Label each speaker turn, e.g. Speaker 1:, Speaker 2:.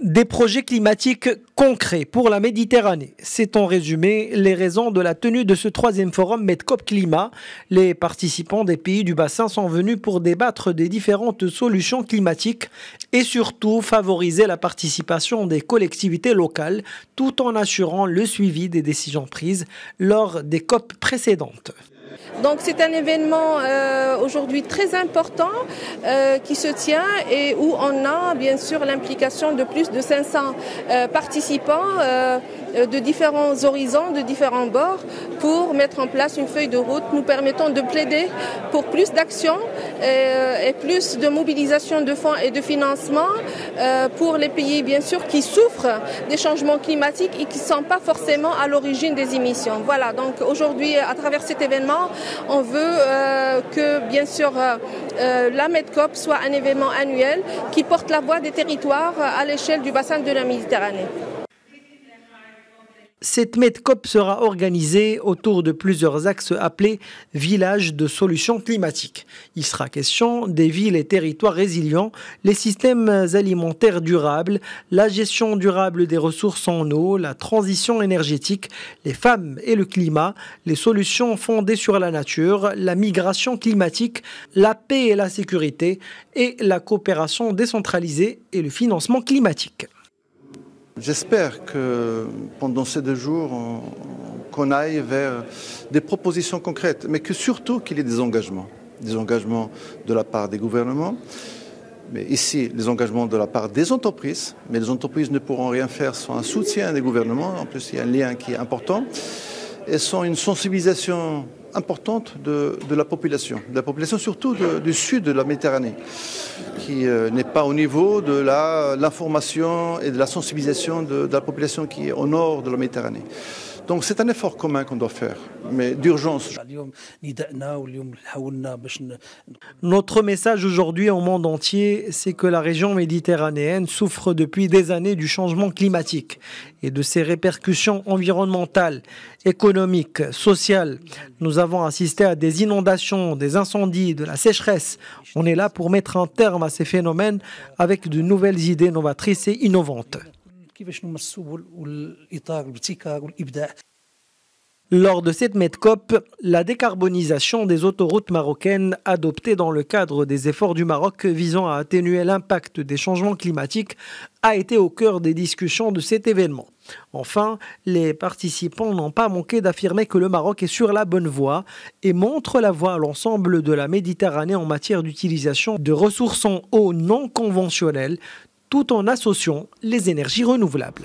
Speaker 1: Des projets climatiques concrets pour la Méditerranée. C'est en résumé les raisons de la tenue de ce troisième forum Medcop Climat. Les participants des pays du bassin sont venus pour débattre des différentes solutions climatiques et surtout favoriser la participation des collectivités locales tout en assurant le suivi des décisions prises lors des COP précédentes.
Speaker 2: Donc c'est un événement aujourd'hui très important qui se tient et où on a bien sûr l'implication de plus de 500 participants de différents horizons, de différents bords pour mettre en place une feuille de route nous permettant de plaider pour plus d'actions et plus de mobilisation de fonds et de financement pour les pays bien sûr qui souffrent des changements climatiques et qui ne sont pas forcément à l'origine des émissions. Voilà, donc aujourd'hui à travers cet événement, on veut que, bien sûr, la Medcop soit un événement annuel qui porte la voix des territoires à l'échelle du bassin de la Méditerranée.
Speaker 1: Cette Medcop sera organisée autour de plusieurs axes appelés villages de solutions climatiques. Il sera question des villes et territoires résilients, les systèmes alimentaires durables, la gestion durable des ressources en eau, la transition énergétique, les femmes et le climat, les solutions fondées sur la nature, la migration climatique, la paix et la sécurité et la coopération décentralisée et le financement climatique.
Speaker 3: J'espère que pendant ces 2 jours, qu'on aille vers des propositions concrètes, mais que surtout qu'il y ait des engagements de la part des gouvernements, mais ici les engagements de la part des entreprises, mais les entreprises ne pourront rien faire sans un soutien des gouvernements, en plus il y a un lien qui est important, et sans une sensibilisation importante de la population surtout du sud de la Méditerranée, qui n'est pas au niveau de l'information et de la sensibilisation de la population qui est au nord de la Méditerranée. Donc c'est un effort commun qu'on doit faire, mais d'urgence.
Speaker 1: Notre message aujourd'hui au monde entier, c'est que la région méditerranéenne souffre depuis des années du changement climatique et de ses répercussions environnementales, économiques, sociales. Nous avons assisté à des inondations, des incendies, de la sécheresse. On est là pour mettre un terme à ces phénomènes avec de nouvelles idées novatrices et innovantes. Lors de cette Medcop, la décarbonisation des autoroutes marocaines adoptée dans le cadre des efforts du Maroc visant à atténuer l'impact des changements climatiques a été au cœur des discussions de cet événement. Enfin, les participants n'ont pas manqué d'affirmer que le Maroc est sur la bonne voie et montre la voie à l'ensemble de la Méditerranée en matière d'utilisation de ressources en eau non conventionnelles, tout en associant les énergies renouvelables.